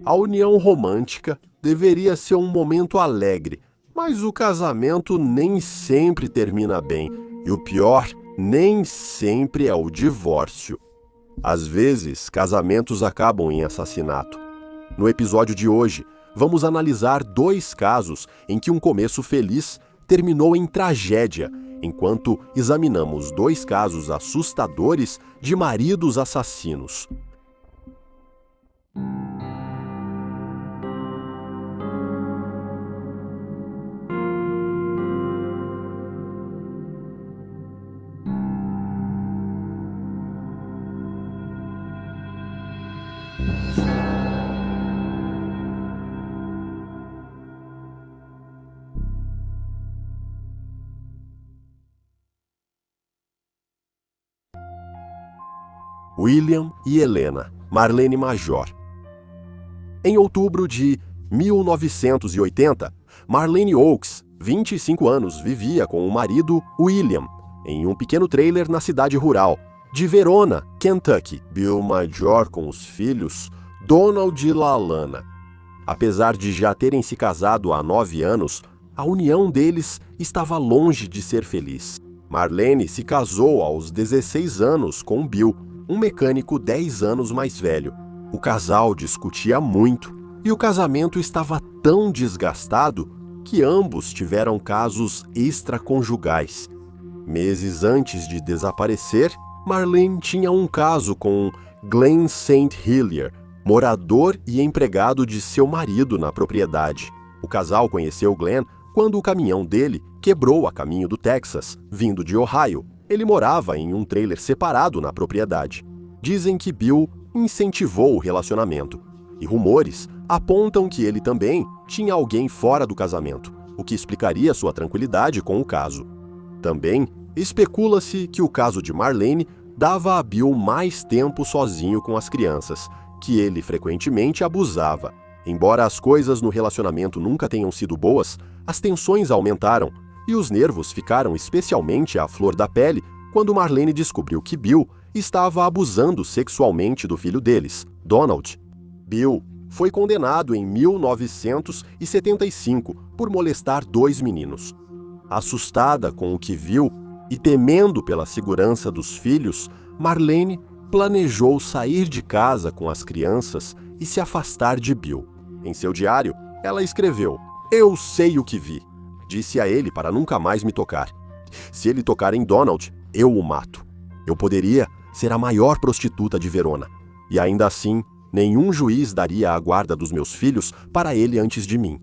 A união romântica deveria ser um momento alegre, mas o casamento nem sempre termina bem, e o pior nem sempre é o divórcio. Às vezes, casamentos acabam em assassinato. No episódio de hoje, vamos analisar 2 casos em que um começo feliz terminou em tragédia, enquanto examinamos 2 casos assustadores de maridos assassinos. William e Helena, Marlene Major. Em outubro de 1980, Marlene Oakes, 25 anos, vivia com o marido William em um pequeno trailer na cidade rural de Verona, Kentucky. Bill Major com os filhos Donald e Lalana. Apesar de já terem se casado há 9 anos, a união deles estava longe de ser feliz. Marlene se casou aos 16 anos com Bill, um mecânico 10 anos mais velho. O casal discutia muito e o casamento estava tão desgastado que ambos tiveram casos extraconjugais. Meses antes de desaparecer, Marlene tinha um caso com Glenn St. Helier, morador e empregado de seu marido na propriedade. O casal conheceu Glenn quando o caminhão dele quebrou a caminho do Texas, vindo de Ohio. Ele morava em um trailer separado na propriedade. Dizem que Bill incentivou o relacionamento, e rumores apontam que ele também tinha alguém fora do casamento, o que explicaria sua tranquilidade com o caso. Também especula-se que o caso de Marlene dava a Bill mais tempo sozinho com as crianças, que ele frequentemente abusava. Embora as coisas no relacionamento nunca tenham sido boas, as tensões aumentaram e os nervos ficaram especialmente à flor da pele quando Marlene descobriu que Bill estava abusando sexualmente do filho deles, Donald. Bill foi condenado em 1975 por molestar 2 meninos. Assustada com o que viu e temendo pela segurança dos filhos, Marlene planejou sair de casa com as crianças e se afastar de Bill. Em seu diário, ela escreveu: "Eu sei o que vi. Disse a ele para nunca mais me tocar. Se ele tocar em Donald, eu o mato. Eu poderia ser a maior prostituta de Verona. E ainda assim, nenhum juiz daria a guarda dos meus filhos para ele antes de mim."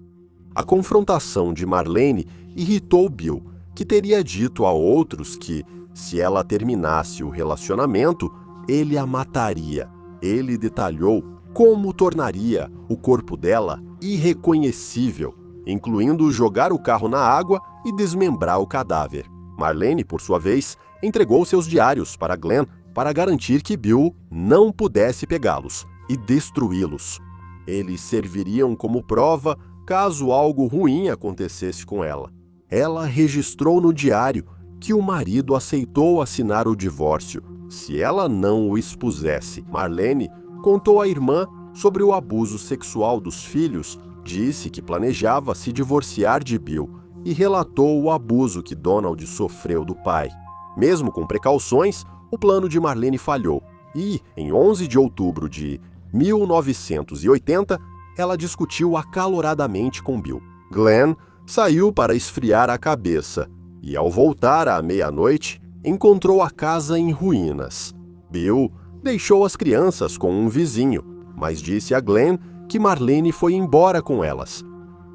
A confrontação de Marlene irritou Bill, que teria dito a outros que, se ela terminasse o relacionamento, ele a mataria. Ele detalhou como tornaria o corpo dela irreconhecível, incluindo jogar o carro na água e desmembrar o cadáver. Marlene, por sua vez, entregou seus diários para Glenn para garantir que Bill não pudesse pegá-los e destruí-los. Eles serviriam como prova caso algo ruim acontecesse com ela. Ela registrou no diário que o marido aceitou assinar o divórcio se ela não o expusesse. Marlene contou à irmã sobre o abuso sexual dos filhos. Disse que planejava se divorciar de Bill e relatou o abuso que Donald sofreu do pai. Mesmo com precauções, o plano de Marlene falhou e, em 11 de outubro de 1980, ela discutiu acaloradamente com Bill. Glenn saiu para esfriar a cabeça e, ao voltar à meia-noite, encontrou a casa em ruínas. Bill deixou as crianças com um vizinho, mas disse a Glenn que Marlene foi embora com elas.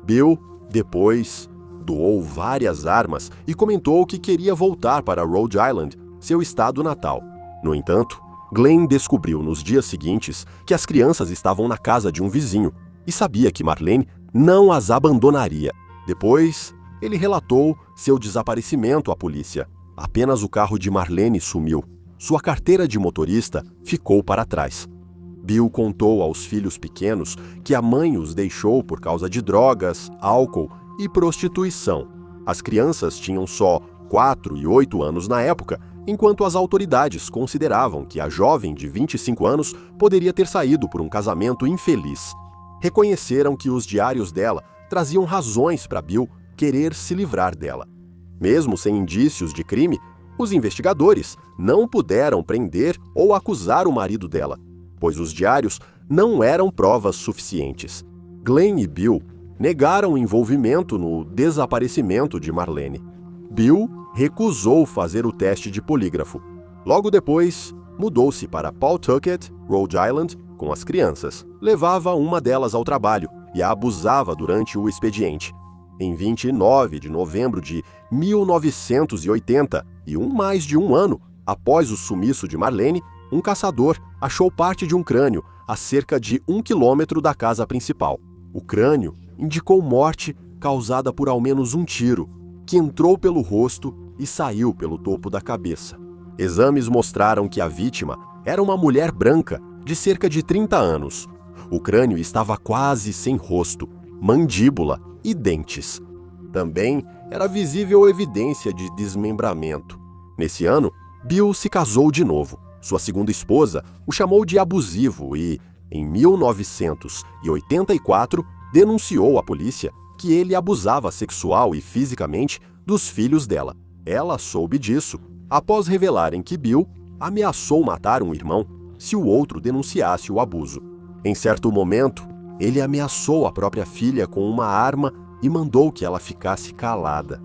Bill, depois, doou várias armas e comentou que queria voltar para Rhode Island, seu estado natal. No entanto, Glenn descobriu nos dias seguintes que as crianças estavam na casa de um vizinho e sabia que Marlene não as abandonaria. Depois, ele relatou seu desaparecimento à polícia. Apenas o carro de Marlene sumiu. Sua carteira de motorista ficou para trás. Bill contou aos filhos pequenos que a mãe os deixou por causa de drogas, álcool e prostituição. As crianças tinham só 4 e 8 anos na época, enquanto as autoridades consideravam que a jovem de 25 anos poderia ter saído por um casamento infeliz. reconheceram que os diários dela traziam razões para Bill querer se livrar dela. Mesmo sem indícios de crime, os investigadores não puderam prender ou acusar o marido dela, pois os diários não eram provas suficientes. Glenn e Bill negaram envolvimento no desaparecimento de Marlene. Bill recusou fazer o teste de polígrafo. Logo depois, mudou-se para Pawtucket, Rhode Island, com as crianças. Levava uma delas ao trabalho e a abusava durante o expediente. Em 29 de novembro de 1980, mais de um ano após o sumiço de Marlene, um caçador achou parte de um crânio a cerca de 1 quilômetro da casa principal. O crânio indicou morte causada por ao menos um tiro, que entrou pelo rosto e saiu pelo topo da cabeça. Exames mostraram que a vítima era uma mulher branca de cerca de 30 anos. O crânio estava quase sem rosto, mandíbula e dentes. Também era visível evidência de desmembramento. Nesse ano, Bill se casou de novo. Sua segunda esposa o chamou de abusivo e, em 1984, denunciou à polícia que ele abusava sexual e fisicamente dos filhos dela. Ela soube disso após revelarem que Bill ameaçou matar um irmão se o outro denunciasse o abuso. Em certo momento, ele ameaçou a própria filha com uma arma e mandou que ela ficasse calada.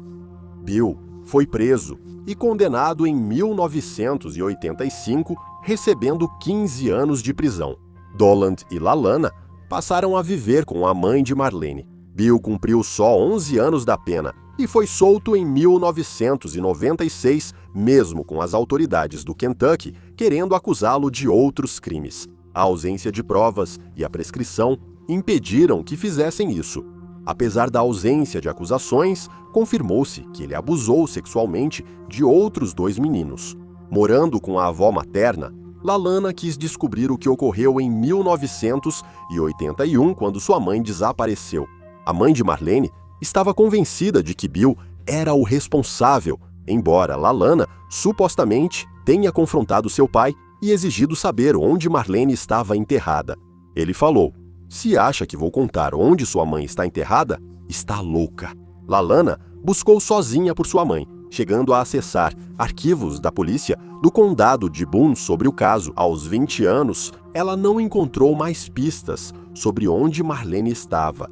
Bill foi preso e condenado em 1985, recebendo 15 anos de prisão. Doland e Lalana passaram a viver com a mãe de Marlene. Bill cumpriu só 11 anos da pena e foi solto em 1996, mesmo com as autoridades do Kentucky querendo acusá-lo de outros crimes. A ausência de provas e a prescrição impediram que fizessem isso. Apesar da ausência de acusações, confirmou-se que ele abusou sexualmente de outros 2 meninos. Morando com a avó materna, Lalana quis descobrir o que ocorreu em 1981, quando sua mãe desapareceu. A mãe de Marlene estava convencida de que Bill era o responsável, embora Lalana supostamente tenha confrontado seu pai e exigido saber onde Marlene estava enterrada. Ele falou: "Se acha que vou contar onde sua mãe está enterrada, está louca." Lalana buscou sozinha por sua mãe, chegando a acessar arquivos da polícia do condado de Boone sobre o caso. Aos 20 anos, ela não encontrou mais pistas sobre onde Marlene estava.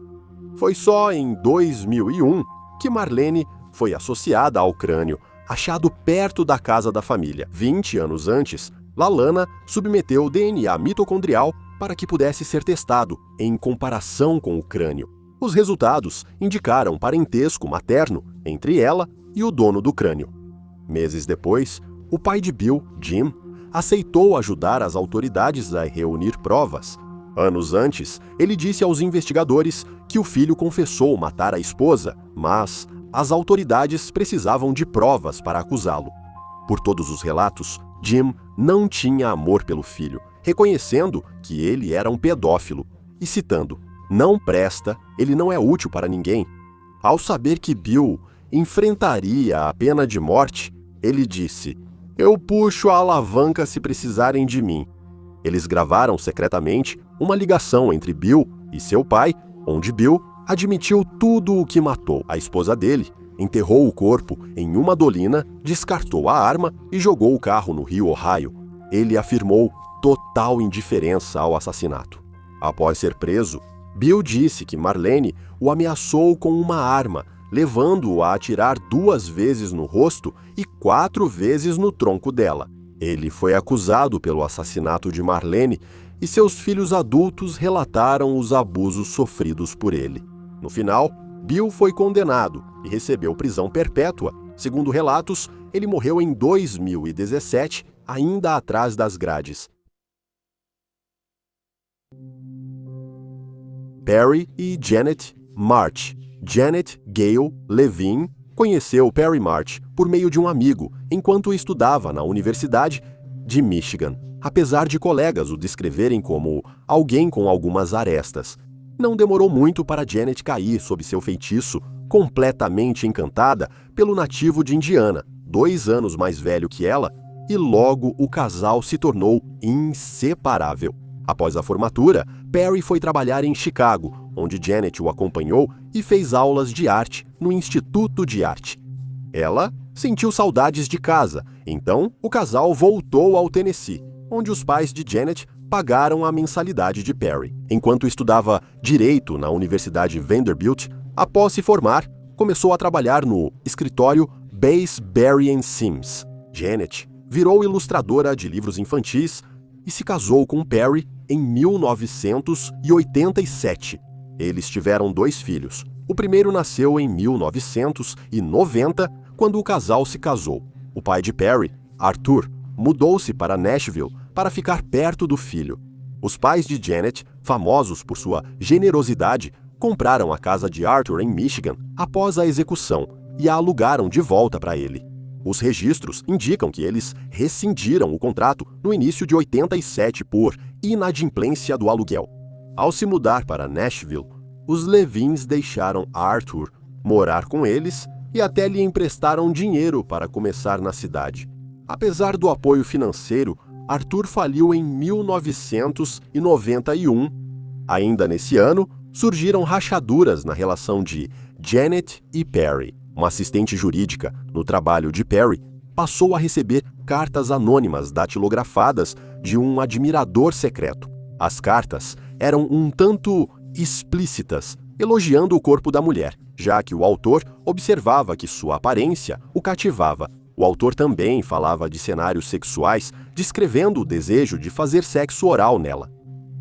Foi só em 2001 que Marlene foi associada ao crânio, achado perto da casa da família. 20 anos antes, Lalana submeteu o DNA mitocondrial para que pudesse ser testado em comparação com o crânio. Os resultados indicaram parentesco materno entre ela e o dono do crânio. Meses depois, o pai de Bill, Jim, aceitou ajudar as autoridades a reunir provas. Anos antes, ele disse aos investigadores que o filho confessou matar a esposa, mas as autoridades precisavam de provas para acusá-lo. Por todos os relatos, Jim não tinha amor pelo filho, reconhecendo que ele era um pedófilo e citando: "Não presta, ele não é útil para ninguém." Ao saber que Bill enfrentaria a pena de morte, ele disse: "Eu puxo a alavanca se precisarem de mim." Eles gravaram secretamente uma ligação entre Bill e seu pai, onde Bill admitiu tudo o que matou a esposa dele, enterrou o corpo em uma dolina, descartou a arma e jogou o carro no rio Ohio. Ele afirmou total indiferença ao assassinato. Após ser preso, Bill disse que Marlene o ameaçou com uma arma, levando-o a atirar 2 vezes no rosto e 4 vezes no tronco dela. Ele foi acusado pelo assassinato de Marlene e seus filhos adultos relataram os abusos sofridos por ele. No final, Bill foi condenado e recebeu prisão perpétua. Segundo relatos, ele morreu em 2017, ainda atrás das grades. Perry e Janet March. Janet Gail Levine conheceu Perry March por meio de um amigo enquanto estudava na Universidade de Michigan, apesar de colegas o descreverem como alguém com algumas arestas. Não demorou muito para Janet cair sob seu feitiço, completamente encantada pelo nativo de Indiana, 2 anos mais velho que ela, e logo o casal se tornou inseparável. Após a formatura, Perry foi trabalhar em Chicago, onde Janet o acompanhou e fez aulas de arte no Instituto de Arte. Ela sentiu saudades de casa, então o casal voltou ao Tennessee, onde os pais de Janet pagaram a mensalidade de Perry. Enquanto estudava Direito na Universidade Vanderbilt, após se formar, começou a trabalhar no escritório Bass, Berry & Sims. Janet virou ilustradora de livros infantis e se casou com Perry em 1987. Eles tiveram 2 filhos. O primeiro nasceu em 1990, quando o casal se casou. O pai de Perry, Arthur, mudou-se para Nashville para ficar perto do filho. Os pais de Janet, famosos por sua generosidade, compraram a casa de Arthur em Michigan após a execução e a alugaram de volta para ele. Os registros indicam que eles rescindiram o contrato no início de 87 por inadimplência do aluguel. Ao se mudar para Nashville, os Levins deixaram Arthur morar com eles e até lhe emprestaram dinheiro para começar na cidade. Apesar do apoio financeiro, Arthur faliu em 1991. Ainda nesse ano, surgiram rachaduras na relação de Janet e Perry. Uma assistente jurídica no trabalho de Perry passou a receber cartas anônimas datilografadas de um admirador secreto. As cartas eram um tanto explícitas, elogiando o corpo da mulher, já que o autor observava que sua aparência o cativava. O autor também falava de cenários sexuais, descrevendo o desejo de fazer sexo oral nela.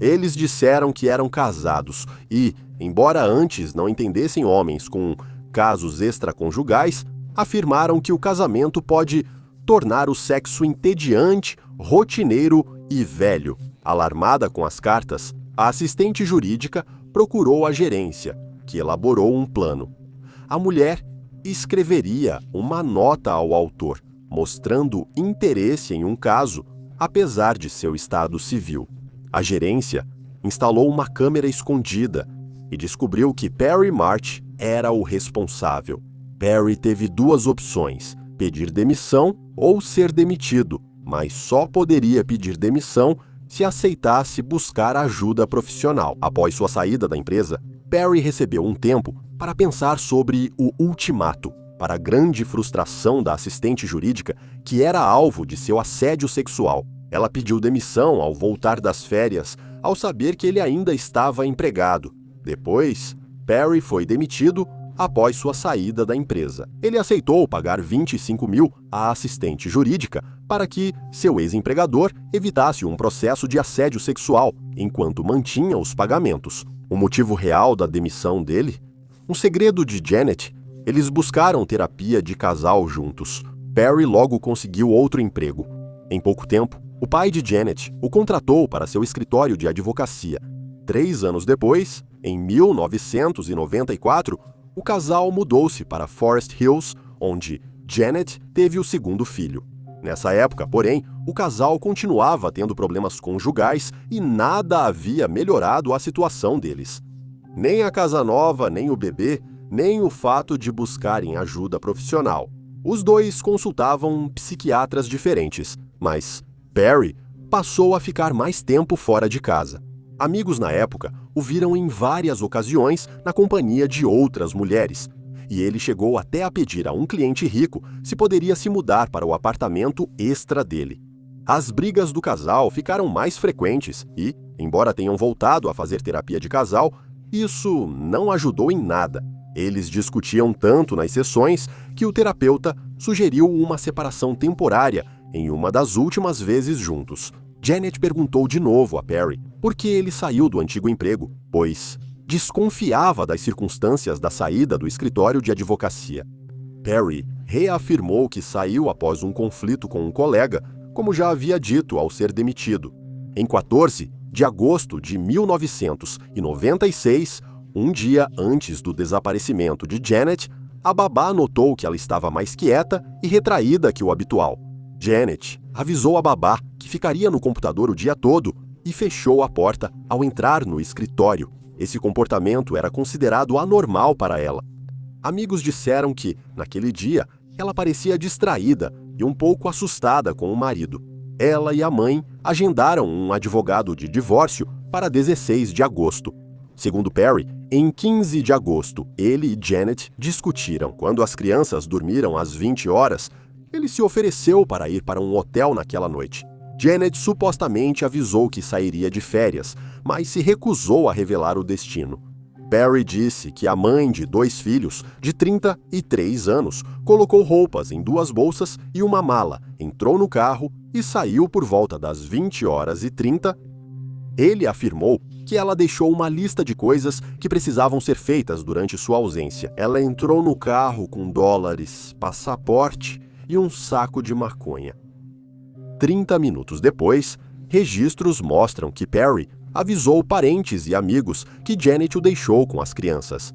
Eles disseram que eram casados e, embora antes não entendessem homens com casos extraconjugais, afirmaram que o casamento pode tornar o sexo entediante, rotineiro e velho. Alarmada com as cartas, a assistente jurídica procurou a gerência, que elaborou um plano. A mulher escreveria uma nota ao autor, mostrando interesse em um caso, apesar de seu estado civil. A gerência instalou uma câmera escondida e descobriu que Perry March era o responsável. Perry teve 2 opções: pedir demissão ou ser demitido, mas só poderia pedir demissão se aceitasse buscar ajuda profissional. Após sua saída da empresa, Perry recebeu um tempo para pensar sobre o ultimato, para a grande frustração da assistente jurídica, que era alvo de seu assédio sexual. Ela pediu demissão ao voltar das férias, ao saber que ele ainda estava empregado. Depois, Perry foi demitido após sua saída da empresa. Ele aceitou pagar 25 mil à assistente jurídica para que seu ex-empregador evitasse um processo de assédio sexual, enquanto mantinha os pagamentos. O motivo real da demissão dele? Um segredo de Janet. Eles buscaram terapia de casal juntos. Perry logo conseguiu outro emprego. Em pouco tempo, o pai de Janet o contratou para seu escritório de advocacia. 3 anos depois, em 1994, o casal mudou-se para Forest Hills, onde Janet teve o segundo filho. Nessa época, porém, o casal continuava tendo problemas conjugais e nada havia melhorado a situação deles. Nem a casa nova, nem o bebê, nem o fato de buscarem ajuda profissional. Os dois consultavam psiquiatras diferentes, mas Perry passou a ficar mais tempo fora de casa. Amigos na época o viram em várias ocasiões na companhia de outras mulheres, e ele chegou até a pedir a um cliente rico se poderia se mudar para o apartamento extra dele. As brigas do casal ficaram mais frequentes e, embora tenham voltado a fazer terapia de casal, isso não ajudou em nada. Eles discutiam tanto nas sessões que o terapeuta sugeriu uma separação temporária em uma das últimas vezes juntos. Janet perguntou de novo a Perry por que ele saiu do antigo emprego, pois desconfiava das circunstâncias da saída do escritório de advocacia. Perry reafirmou que saiu após um conflito com um colega, como já havia dito ao ser demitido. Em 14 de agosto de 1996, um dia antes do desaparecimento de Janet, a babá notou que ela estava mais quieta e retraída que o habitual. Janet avisou a babá que ficaria no computador o dia todo e fechou a porta ao entrar no escritório. Esse comportamento era considerado anormal para ela. Amigos disseram que, naquele dia, ela parecia distraída e um pouco assustada com o marido. ela e a mãe agendaram um advogado de divórcio para 16 de agosto. Segundo Perry, em 15 de agosto, ele e Janet discutiram. Quando as crianças dormiram às 20 horas, ele se ofereceu para ir para um hotel naquela noite. Janet supostamente avisou que sairia de férias, mas se recusou a revelar o destino. Perry disse que a mãe de 2 filhos, de 30 e 3 anos, colocou roupas em 2 bolsas e uma mala, entrou no carro e saiu por volta das 20h30. Ele afirmou que ela deixou uma lista de coisas que precisavam ser feitas durante sua ausência. Ela entrou no carro com dólares, passaporte e um saco de maconha. 30 minutos depois, registros mostram que Perry avisou parentes e amigos que Janet o deixou com as crianças.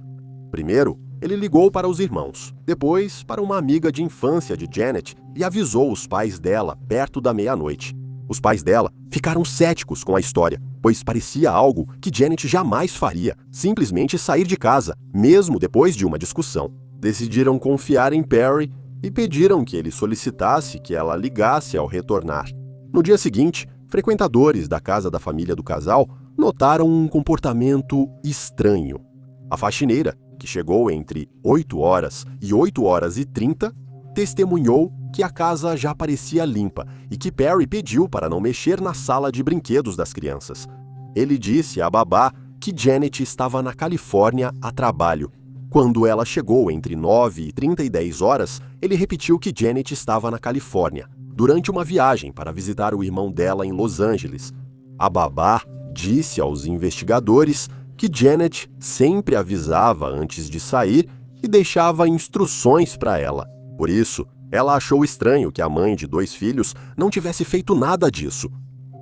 Primeiro, ele ligou para os irmãos, depois para uma amiga de infância de Janet e avisou os pais dela perto da meia-noite. Os pais dela ficaram céticos com a história, pois parecia algo que Janet jamais faria, simplesmente sair de casa, mesmo depois de uma discussão. Decidiram confiar em Perry e pediram que ele solicitasse que ela ligasse ao retornar. No dia seguinte, frequentadores da casa da família do casal notaram um comportamento estranho. A faxineira, que chegou entre 8 horas e 8h30, testemunhou que a casa já parecia limpa e que Perry pediu para não mexer na sala de brinquedos das crianças. Ele disse à babá que Janet estava na Califórnia a trabalho. Quando ela chegou entre 9h30 e 10h, ele repetiu que Janet estava na Califórnia, durante uma viagem para visitar o irmão dela em Los Angeles. A babá disse aos investigadores que Janet sempre avisava antes de sair e deixava instruções para ela. Por isso, ela achou estranho que a mãe de 2 filhos não tivesse feito nada disso.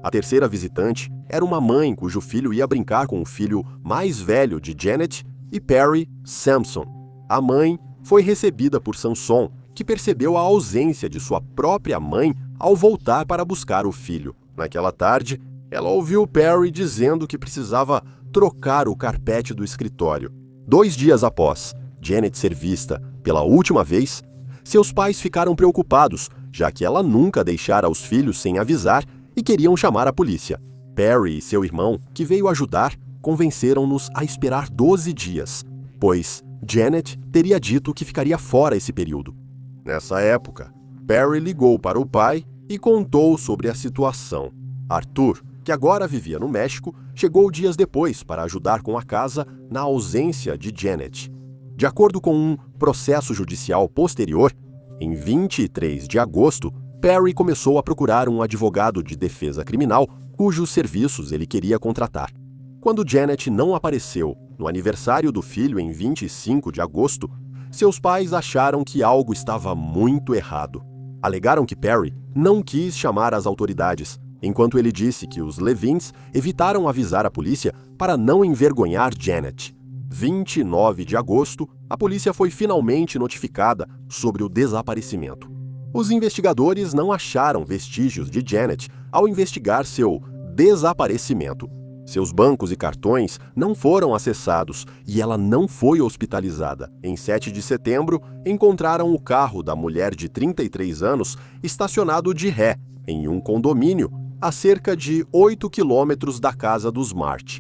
A terceira visitante era uma mãe cujo filho ia brincar com o filho mais velho de Janet e Perry, Sampson. A mãe foi recebida por Samson, que percebeu a ausência de sua própria mãe ao voltar para buscar o filho. Naquela tarde, ela ouviu Perry dizendo que precisava trocar o carpete do escritório. 2 dias após Janet ser vista pela última vez, seus pais ficaram preocupados, já que ela nunca deixara os filhos sem avisar e queriam chamar a polícia. Perry e seu irmão, que veio ajudar, convenceram-nos a esperar 12 dias, pois Janet teria dito que ficaria fora esse período. Nessa época, Perry ligou para o pai e contou sobre a situação. Arthur, que agora vivia no México, chegou dias depois para ajudar com a casa na ausência de Janet. De acordo com um processo judicial posterior, em 23 de agosto, Perry começou a procurar um advogado de defesa criminal cujos serviços ele queria contratar. Quando Janet não apareceu no aniversário do filho em 25 de agosto, seus pais acharam que algo estava muito errado. Alegaram que Perry não quis chamar as autoridades, enquanto ele disse que os Levins evitaram avisar a polícia para não envergonhar Janet. 29 de agosto, a polícia foi finalmente notificada sobre o desaparecimento. Os investigadores não acharam vestígios de Janet ao investigar seu desaparecimento. Seus bancos e cartões não foram acessados e ela não foi hospitalizada. Em 7 de setembro, encontraram o carro da mulher de 33 anos estacionado de ré em um condomínio a cerca de 8 quilômetros da casa dos Mart.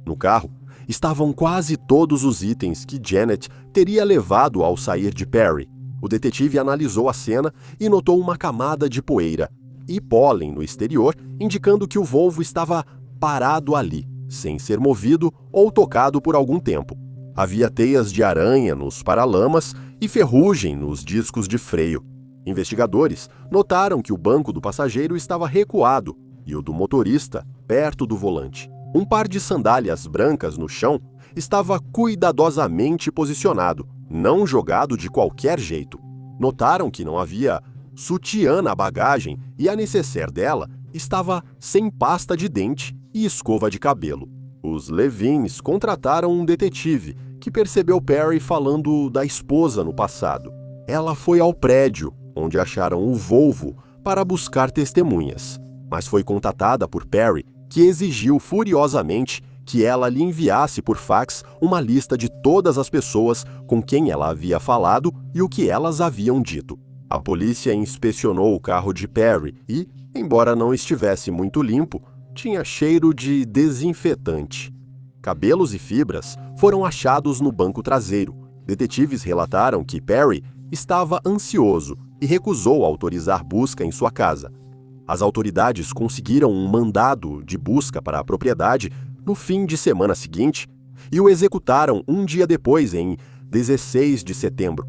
No carro, estavam quase todos os itens que Janet teria levado ao sair de Perry. O detetive analisou a cena e notou uma camada de poeira e pólen no exterior, indicando que o Volvo estava parado ali, sem ser movido ou tocado por algum tempo. Havia teias de aranha nos paralamas e ferrugem nos discos de freio. Investigadores notaram que o banco do passageiro estava recuado e o do motorista perto do volante. Um par de sandálias brancas no chão estava cuidadosamente posicionado, não jogado de qualquer jeito. Notaram que não havia sutiã na bagagem e a nécessaire dela estava sem pasta de dente e escova de cabelo. Os Levins contrataram um detetive que percebeu Perry falando da esposa no passado. Ela foi ao prédio, onde acharam o Volvo, para buscar testemunhas, mas foi contatada por Perry, que exigiu furiosamente que ela lhe enviasse por fax uma lista de todas as pessoas com quem ela havia falado e o que elas haviam dito. A polícia inspecionou o carro de Perry e, Embora não estivesse muito limpo, tinha cheiro de desinfetante. Cabelos e fibras foram achados no banco traseiro. Detetives relataram que Perry estava ansioso e recusou autorizar busca em sua casa. As autoridades conseguiram um mandado de busca para a propriedade no fim de semana seguinte e o executaram um dia depois, em 16 de setembro.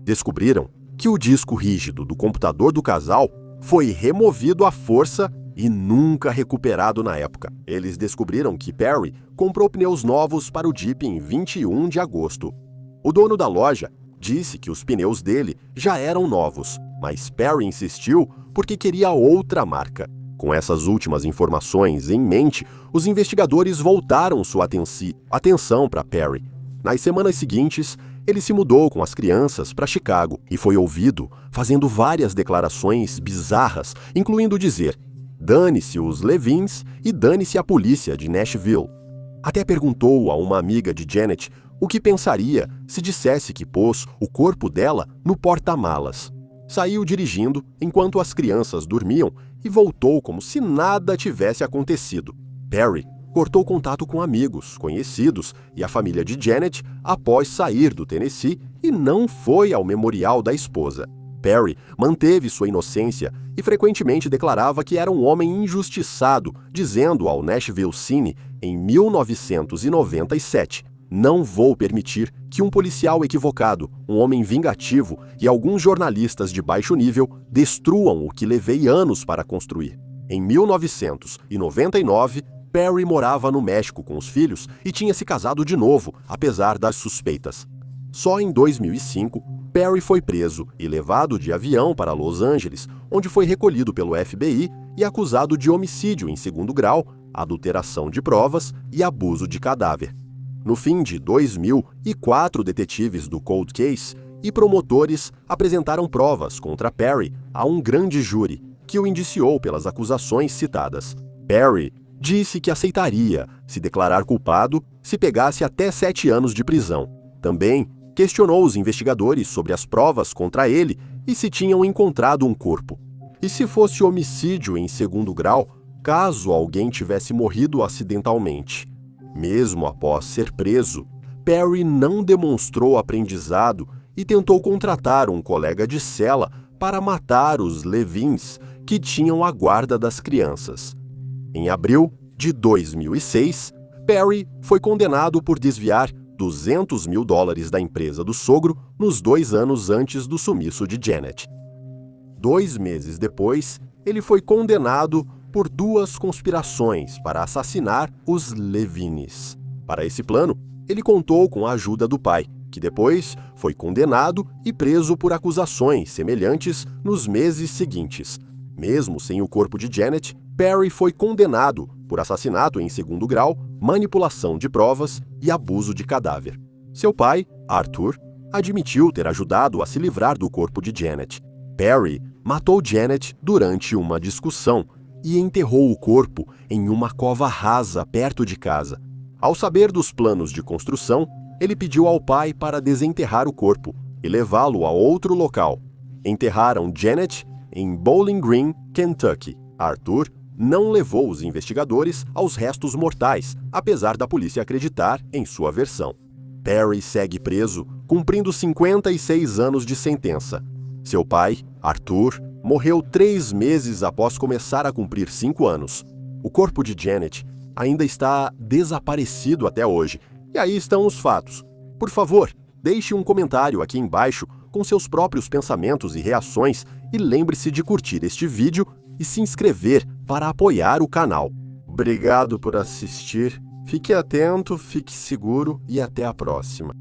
Descobriram que o disco rígido do computador do casal foi removido à força e nunca recuperado na época. Eles descobriram que Perry comprou pneus novos para o Jeep em 21 de agosto. O dono da loja disse que os pneus dele já eram novos, mas Perry insistiu porque queria outra marca. Com essas últimas informações em mente, os investigadores voltaram sua atenção para Perry. Nas semanas seguintes, ele se mudou com as crianças para Chicago e foi ouvido fazendo várias declarações bizarras, incluindo dizer: "Dane-se os Levins e dane-se a polícia de Nashville." Até perguntou a uma amiga de Janet o que pensaria se dissesse que pôs o corpo dela no porta-malas. Saiu dirigindo enquanto as crianças dormiam e voltou como se nada tivesse acontecido. Perry cortou contato com amigos, conhecidos e a família de Janet após sair do Tennessee e não foi ao memorial da esposa. Perry manteve sua inocência e frequentemente declarava que era um homem injustiçado, dizendo ao Nashville Scene em 1997: "Não vou permitir que um policial equivocado, um homem vingativo e alguns jornalistas de baixo nível destruam o que levei anos para construir." Em 1999, Perry morava no México com os filhos e tinha se casado de novo, apesar das suspeitas. Só em 2005, Perry foi preso e levado de avião para Los Angeles, onde foi recolhido pelo FBI e acusado de homicídio em segundo grau, adulteração de provas e abuso de cadáver. No fim de 2004, detetives do Cold Case e promotores apresentaram provas contra Perry a um grande júri, que o indiciou pelas acusações citadas. Perry disse que aceitaria se declarar culpado se pegasse até 7 anos de prisão. Também questionou os investigadores sobre as provas contra ele e se tinham encontrado um corpo. E se fosse homicídio em segundo grau, caso alguém tivesse morrido acidentalmente. Mesmo após ser preso, Perry não demonstrou aprendizado e tentou contratar um colega de cela para matar os Levins, que tinham a guarda das crianças. Em abril de 2006, Perry foi condenado por desviar $200 mil da empresa do sogro nos 2 anos antes do sumiço de Janet. 2 meses depois, ele foi condenado por 2 conspirações para assassinar os Levines. Para esse plano, ele contou com a ajuda do pai, que depois foi condenado e preso por acusações semelhantes nos meses seguintes. Mesmo sem o corpo de Janet, Perry foi condenado por assassinato em segundo grau, manipulação de provas e abuso de cadáver. Seu pai, Arthur, admitiu ter ajudado a se livrar do corpo de Janet. Perry matou Janet durante uma discussão e enterrou o corpo em uma cova rasa perto de casa. Ao saber dos planos de construção, ele pediu ao pai para desenterrar o corpo e levá-lo a outro local. Enterraram Janet em Bowling Green, Kentucky. Arthur não levou os investigadores aos restos mortais, apesar da polícia acreditar em sua versão. Perry segue preso, cumprindo 56 anos de sentença. Seu pai, Arthur, morreu 3 meses após começar a cumprir 5 anos. O corpo de Janet ainda está desaparecido até hoje. E aí estão os fatos. Por favor, deixe um comentário aqui embaixo com seus próprios pensamentos e reações e lembre-se de curtir este vídeo e se inscrever para apoiar o canal. Obrigado por assistir, fique atento, fique seguro e até a próxima.